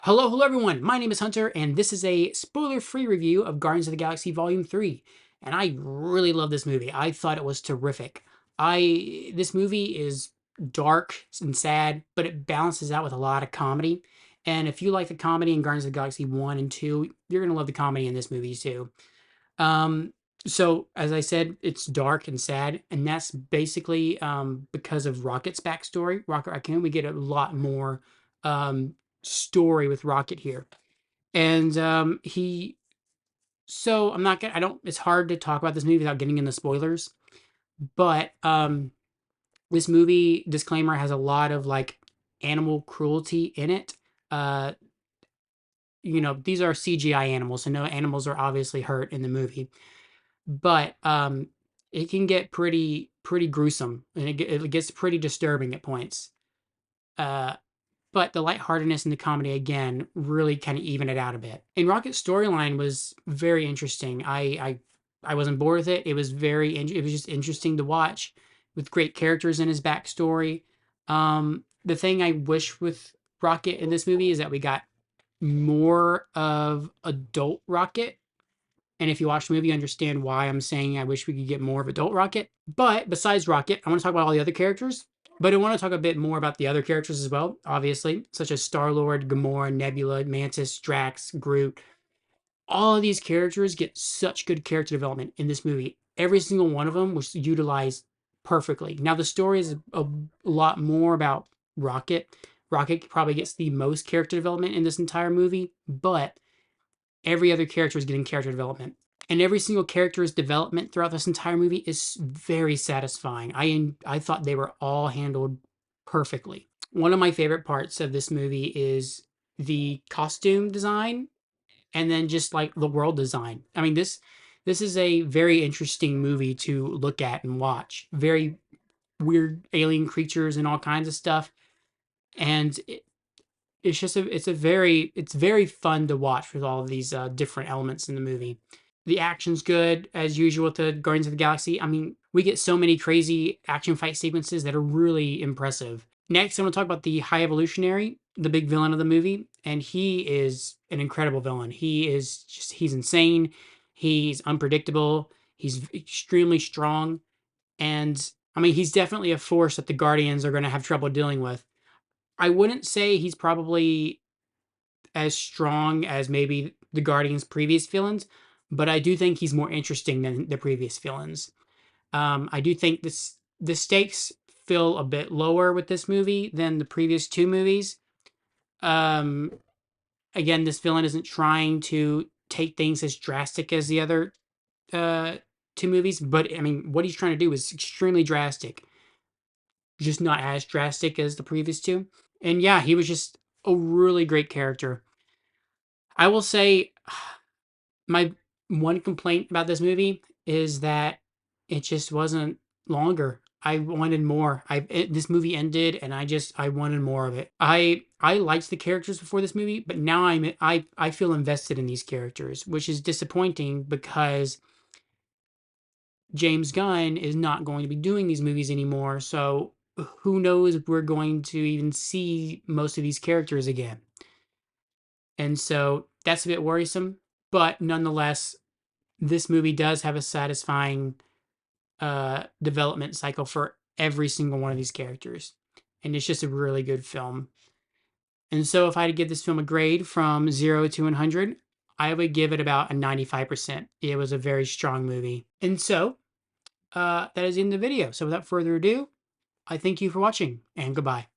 Hello everyone. My name is Hunter, and this is a spoiler-free review of Guardians of the Galaxy Volume 3. And I really love this movie. I thought it was terrific. This movie is dark and sad, but it balances out with a lot of comedy. And if you like the comedy in Guardians of the Galaxy 1 and 2, you're gonna love the comedy in this movie too. Um, so as I said, it's dark and sad, and that's basically because of Rocket's backstory. Rocket Raccoon, we get a lot more um, story with Rocket here, and he. So I'm not gonna. I don't. It's hard to talk about this movie without getting into spoilers, but this movie disclaimer has a lot of like animal cruelty in it. Uh, these are CGI animals, so no animals are obviously hurt in the movie, but it can get pretty gruesome, and it gets pretty disturbing at points. Uh, but the lightheartedness and the comedy again really kind of even it out a bit. And Rocket's storyline was very interesting. I wasn't bored with it. It was it was just interesting to watch with great characters in his backstory. The thing I wish with Rocket in this movie is that we got more of adult Rocket, and if you watch the movie, you understand why I'm saying I wish we could get more of adult Rocket. But besides Rocket, I want to talk about all the other characters. But I want to talk a bit more about the other characters as well, obviously, such as Star-Lord, Gamora, Nebula, Mantis, Drax, Groot. All of these characters get such good character development in this movie. Every single one of them was utilized perfectly. Now, the story is a lot more about Rocket. Rocket probably gets the most character development in this entire movie, but every other character is getting character development. And every single character's development throughout this entire movie is very satisfying. I thought they were all handled perfectly. One of my favorite parts of this movie is the costume design and then just like the world design. I mean, this is a very interesting movie to look at and watch. Very weird alien creatures and all kinds of stuff. And it's just it's very fun to watch with all of these different elements in the movie. The action's good as usual with the Guardians of the Galaxy. I mean, we get so many crazy action fight sequences that are really impressive. Next, I'm going to talk about the High Evolutionary, the big villain of the movie, and he is an incredible villain. He's insane. He's unpredictable. He's extremely strong, and I mean, he's definitely a force that the Guardians are going to have trouble dealing with. I wouldn't say he's probably as strong as maybe the Guardians' previous villains, but I do think he's more interesting than the previous villains. I do think the stakes feel a bit lower with this movie than the previous two movies. Um, Again, this villain isn't trying to take things as drastic as the other uh, two movies, but I mean, what he's trying to do is extremely drastic, just not as drastic as the previous two. And yeah, he was just a really great character. I will say my one complaint about this movie is that it just wasn't longer. I wanted more. This movie ended, and I wanted more of it. I liked the characters before this movie, but now I feel invested in these characters, which is disappointing because James Gunn is not going to be doing these movies anymore. So who knows if we're going to even see most of these characters again. And so that's a bit worrisome, but nonetheless, this movie does have a satisfying development cycle for every single one of these characters, and it's just a really good film. And so, if I had to give this film a grade from 0 to 100, I would give it about a 95%. It was a very strong movie. And so, that is the end of the video. So, without further ado, I thank you for watching, and goodbye.